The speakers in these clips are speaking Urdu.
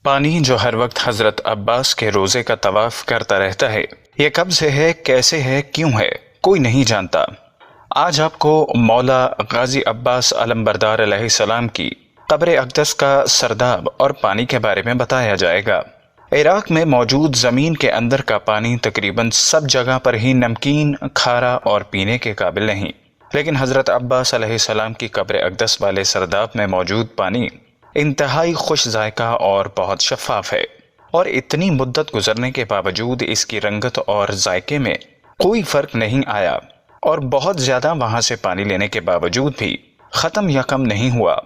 پانی جو ہر وقت حضرت عباس کے روزے کا طواف کرتا رہتا ہے، یہ کب سے ہے، کیسے ہے، کیوں ہے، کوئی نہیں جانتا۔ آج آپ کو مولا غازی عباس علمبردار علیہ السلام کی قبر اقدس کا سرداب اور پانی کے بارے میں بتایا جائے گا۔ عراق میں موجود زمین کے اندر کا پانی تقریباً سب جگہ پر ہی نمکین، کھارا اور پینے کے قابل نہیں، لیکن حضرت عباس علیہ السلام کی قبر اقدس والے سرداب میں موجود پانی انتہائی خوش ذائقہ اور بہت شفاف ہے، اور اتنی مدت گزرنے کے باوجود اس کی رنگت اور ذائقے میں کوئی فرق نہیں آیا، اور بہت زیادہ وہاں سے پانی لینے کے باوجود بھی ختم یا کم نہیں ہوا۔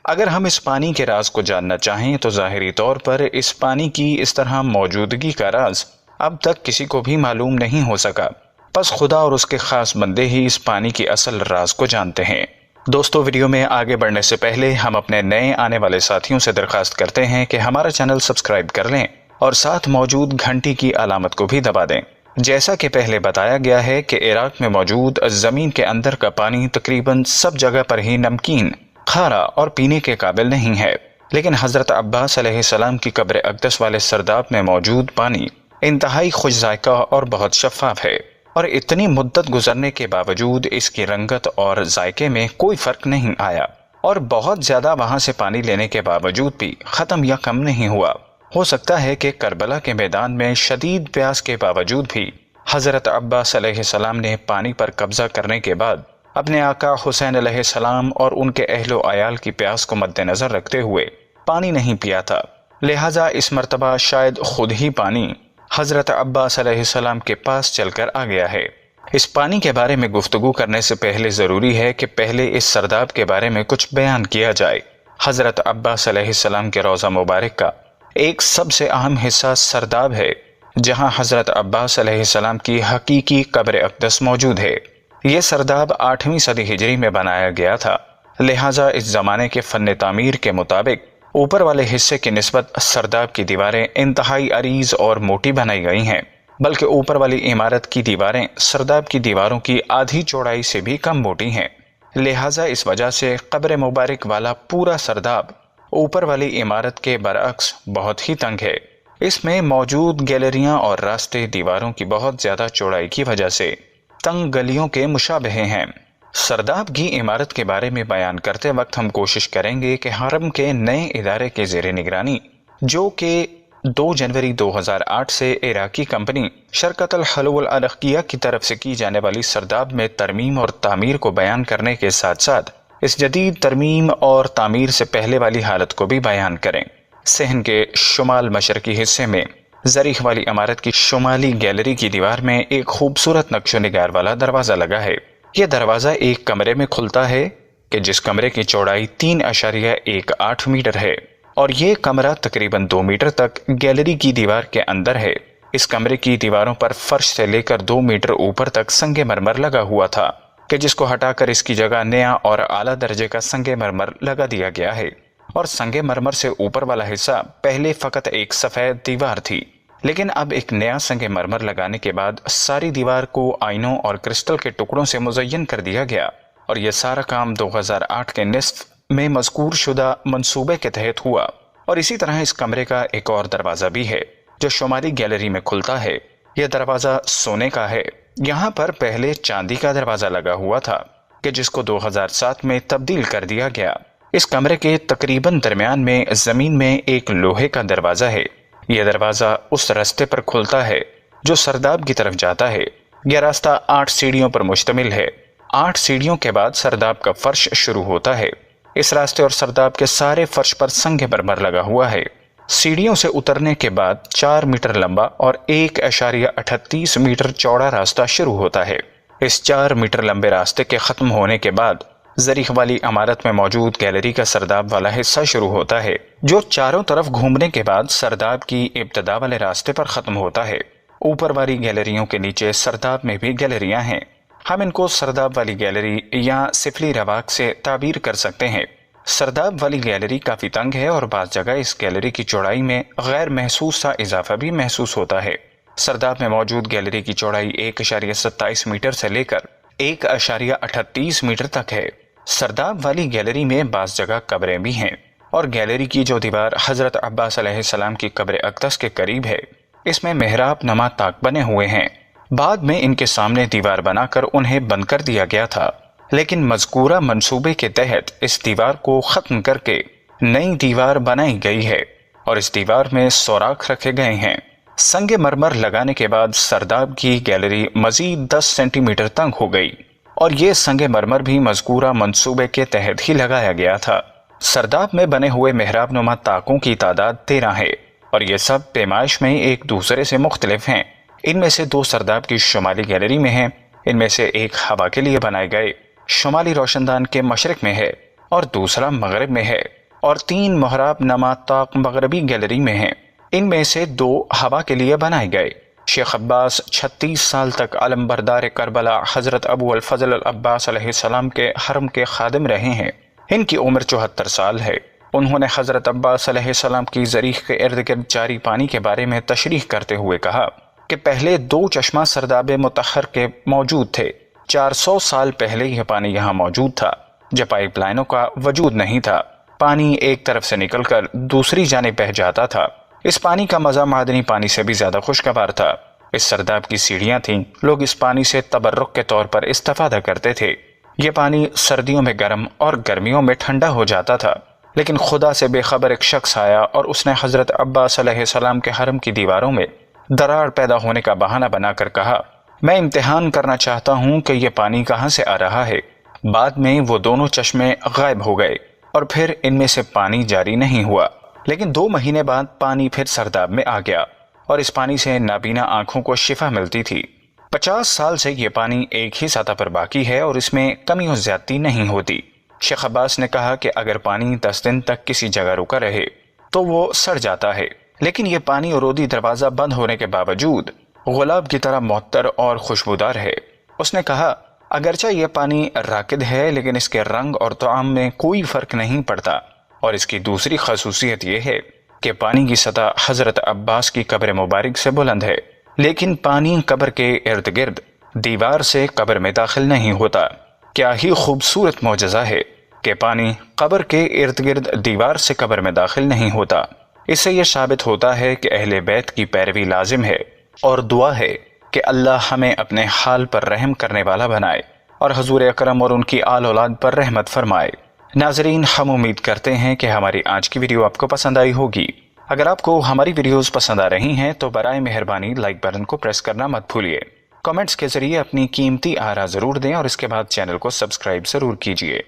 اگر ہم اس پانی کے راز کو جاننا چاہیں تو ظاہری طور پر اس پانی کی اس طرح موجودگی کا راز اب تک کسی کو بھی معلوم نہیں ہو سکا، بس خدا اور اس کے خاص بندے ہی اس پانی کی اصل راز کو جانتے ہیں۔ دوستو، ویڈیو میں آگے بڑھنے سے پہلے ہم اپنے نئے آنے والے ساتھیوں سے درخواست کرتے ہیں کہ ہمارا چینل سبسکرائب کر لیں اور ساتھ موجود گھنٹی کی علامت کو بھی دبا دیں۔ جیسا کہ پہلے بتایا گیا ہے کہ عراق میں موجود زمین کے اندر کا پانی تقریباً سب جگہ پر ہی نمکین، کھارا اور پینے کے قابل نہیں ہے، لیکن حضرت عباس علیہ السلام کی قبر اقدس والے سرداب میں موجود پانی انتہائی خوش ذائقہ اور بہت شفاف ہے، اور اتنی مدت گزرنے کے باوجود اس کی رنگت اور ذائقے میں کوئی فرق نہیں آیا، اور بہت زیادہ وہاں سے پانی لینے کے باوجود بھی ختم یا کم نہیں ہوا۔ ہو سکتا ہے کہ کربلا کے میدان میں شدید پیاس کے باوجود بھی حضرت عباس علیہ السلام نے پانی پر قبضہ کرنے کے بعد اپنے آقا حسین علیہ السلام اور ان کے اہل و عیال کی پیاس کو مد نظر رکھتے ہوئے پانی نہیں پیا تھا، لہٰذا اس مرتبہ شاید خود ہی پانی حضرت عباس علیہ السلام کے پاس چل کر آ گیا ہے۔ اس پانی کے بارے میں گفتگو کرنے سے پہلے ضروری ہے کہ پہلے اس سرداب کے بارے میں کچھ بیان کیا جائے۔ حضرت عباس علیہ السلام کے روضہ مبارک کا ایک سب سے اہم حصہ سرداب ہے، جہاں حضرت عباس علیہ السلام کی حقیقی قبر اقدس موجود ہے۔ یہ سرداب 8ویں صدی ہجری میں بنایا گیا تھا، لہٰذا اس زمانے کے فن تعمیر کے مطابق اوپر والے حصے کی نسبت سرداب کی دیواریں انتہائی عریض اور موٹی بنائی گئی ہیں، بلکہ اوپر والی عمارت کی دیواریں سرداب کی دیواروں کی آدھی چوڑائی سے بھی کم موٹی ہیں، لہٰذا اس وجہ سے قبر مبارک والا پورا سرداب اوپر والی عمارت کے برعکس بہت ہی تنگ ہے۔ اس میں موجود گیلریاں اور راستے دیواروں کی بہت زیادہ چوڑائی کی وجہ سے تنگ گلیوں کے مشابہ ہیں۔ سرداب کی عمارت کے بارے میں بیان کرتے وقت ہم کوشش کریں گے کہ حرم کے نئے ادارے کے زیر نگرانی، جو کہ 2 جنوری 2008 سے عراقی کمپنی شرکت الحلو العرقیہ کی طرف سے کی جانے والی سرداب میں ترمیم اور تعمیر کو بیان کرنے کے ساتھ ساتھ اس جدید ترمیم اور تعمیر سے پہلے والی حالت کو بھی بیان کریں۔ صحن کے شمال مشرقی حصے میں زریح والی عمارت کی شمالی گیلری کی دیوار میں ایک خوبصورت نقش و نگار والا دروازہ لگا ہے۔ یہ دروازہ ایک کمرے میں کھلتا ہے کہ جس کمرے کی چوڑائی 3.18 میٹر ہے، اور یہ کمرہ تقریباً 2 میٹر تک گیلری کی دیوار کے اندر ہے۔ اس کمرے کی دیواروں پر فرش سے لے کر 2 میٹر اوپر تک سنگ مرمر لگا ہوا تھا، کہ جس کو ہٹا کر اس کی جگہ نیا اور اعلیٰ درجے کا سنگ مرمر لگا دیا گیا ہے، اور سنگ مرمر سے اوپر والا حصہ پہلے فقط ایک سفید دیوار تھی، لیکن اب ایک نیا سنگ مرمر لگانے کے بعد ساری دیوار کو آئینوں اور کرسٹل کے ٹکڑوں سے مزین کر دیا گیا، اور یہ سارا کام 2008 کے نصف میں مذکور شدہ منصوبے کے تحت ہوا۔ اور اسی طرح اس کمرے کا ایک اور دروازہ بھی ہے جو شمالی گیلری میں کھلتا ہے۔ یہ دروازہ سونے کا ہے۔ یہاں پر پہلے چاندی کا دروازہ لگا ہوا تھا، کہ جس کو 2007 میں تبدیل کر دیا گیا۔ اس کمرے کے تقریباً درمیان میں زمین میں ایک لوہے کا دروازہ ہے۔ یہ دروازہ اس راستے پر کھلتا ہے جو سرداب کی طرف جاتا ہے۔ یہ راستہ 8 سیڑھیوں پر مشتمل ہے۔ 8 سیڑھیوں کے بعد سرداب کا فرش شروع ہوتا ہے۔ اس راستے اور سرداب کے سارے فرش پر سنگ مرمر لگا ہوا ہے۔ سیڑھیوں سے اترنے کے بعد 4 میٹر لمبا اور 1.38 میٹر چوڑا راستہ شروع ہوتا ہے۔ اس 4 میٹر لمبے راستے کے ختم ہونے کے بعد زریح والی عمارت میں موجود گیلری کا سرداب والا حصہ شروع ہوتا ہے، جو چاروں طرف گھومنے کے بعد سرداب کی ابتدا والے راستے پر ختم ہوتا ہے۔ اوپر والی گیلریوں کے نیچے سرداب میں بھی گیلریاں ہیں۔ ہم ان کو سرداب والی گیلری یا سفلی رواق سے تعبیر کر سکتے ہیں۔ سرداب والی گیلری کافی تنگ ہے، اور بعض جگہ اس گیلری کی چوڑائی میں غیر محسوس سا اضافہ بھی محسوس ہوتا ہے۔ سرداب میں موجود گیلری کی چوڑائی 1.27 میٹر سے لے کر 1.38 میٹر تک ہے۔ سرداب والی گیلری میں بعض جگہ قبریں بھی ہیں۔ اور گیلری کی جو دیوار حضرت عباس علیہ السلام کی قبر اقدس کے قریب ہے، اس میں محراب نما طاق بنے ہوئے ہیں۔ بعد میں ان کے سامنے دیوار بنا کر انہیں بند کر دیا گیا تھا، لیکن مذکورہ منصوبے کے تحت اس دیوار کو ختم کر کے نئی دیوار بنائی گئی ہے اور اس دیوار میں سوراخ رکھے گئے ہیں۔ سنگ مرمر لگانے کے بعد سرداب کی گیلری مزید 10 سینٹی میٹر تنگ ہو گئی اور یہ سنگ مرمر بھی مذکورہ منصوبے کے تحت ہی لگایا گیا تھا۔ سرداب میں بنے ہوئے محراب نما طاقوں کی تعداد 13 ہے اور یہ سب پیمائش میں ایک دوسرے سے مختلف ہیں۔ ان میں سے 2 سرداب کی شمالی گیلری میں ہیں، ان میں سے ایک ہوا کے لیے بنائے گئے شمالی روشن دان کے مشرق میں ہے اور دوسرا مغرب میں ہے، اور 3 محراب نما طاق مغربی گیلری میں ہیں، ان میں سے 2 ہوا کے لیے بنائے گئے۔ شیخ عباس 36 سال تک علمبردار کربلا حضرت ابو الفضل العباس علیہ السلام کے حرم کے خادم رہے ہیں۔ ان کی عمر 74 سال ہے۔ انہوں نے حضرت عباس علیہ السلام کی ضریح کے ارد گرد جاری پانی کے بارے میں تشریح کرتے ہوئے کہا کہ پہلے 2 چشمہ سرداب مطہر کے موجود تھے۔ 400 سال پہلے یہ پانی یہاں موجود تھا جب پائپ لائنوں کا وجود نہیں تھا۔ پانی ایک طرف سے نکل کر دوسری جانب بہہ جاتا تھا۔ اس پانی کا مزہ معدنی پانی سے بھی زیادہ خوشگوار تھا۔ اس سرداب کی سیڑھیاں تھیں، لوگ اس پانی سے تبرک کے طور پر استفادہ کرتے تھے۔ یہ پانی سردیوں میں گرم اور گرمیوں میں ٹھنڈا ہو جاتا تھا، لیکن خدا سے بے خبر ایک شخص آیا اور اس نے حضرت عباس علیہ السلام کے حرم کی دیواروں میں دراڑ پیدا ہونے کا بہانہ بنا کر کہا، میں امتحان کرنا چاہتا ہوں کہ یہ پانی کہاں سے آ رہا ہے۔ بعد میں وہ دونوں چشمے غائب ہو گئے اور پھر ان میں سے پانی جاری نہیں ہوا، لیکن 2 مہینے بعد پانی پھر سرداب میں آ گیا اور اس پانی سے نابینا آنکھوں کو شفا ملتی تھی۔ 50 سال سے یہ پانی ایک ہی سطح پر باقی ہے اور اس میں کمی و زیادتی نہیں ہوتی۔ شیخ عباس نے کہا کہ اگر پانی 10 دن تک کسی جگہ رکا رہے تو وہ سڑ جاتا ہے، لیکن یہ پانی عروضی دروازہ بند ہونے کے باوجود گلاب کی طرح معطر اور خوشبودار ہے۔ اس نے کہا اگرچہ یہ پانی راکد ہے لیکن اس کے رنگ اور طعم میں کوئی فرق نہیں پڑتا، اور اس کی دوسری خصوصیت یہ ہے کہ پانی کی سطح حضرت عباس کی قبر مبارک سے بلند ہے، لیکن پانی قبر کے ارد گرد دیوار سے قبر میں داخل نہیں ہوتا۔ کیا ہی خوبصورت معجزہ ہے کہ پانی قبر کے ارد گرد دیوار سے قبر میں داخل نہیں ہوتا۔ اس سے یہ ثابت ہوتا ہے کہ اہل بیت کی پیروی لازم ہے اور دعا ہے کہ اللہ ہمیں اپنے حال پر رحم کرنے والا بنائے اور حضور اکرم اور ان کی آل اولاد پر رحمت فرمائے۔ ناظرین، ہم امید کرتے ہیں کہ ہماری آج کی ویڈیو آپ کو پسند آئی ہوگی۔ اگر آپ کو ہماری ویڈیوز پسند آ رہی ہیں تو برائے مہربانی لائک بٹن کو پریس کرنا مت بھولیے۔ کمنٹس کے ذریعے اپنی قیمتی آراء ضرور دیں اور اس کے بعد چینل کو سبسکرائب ضرور کیجیے۔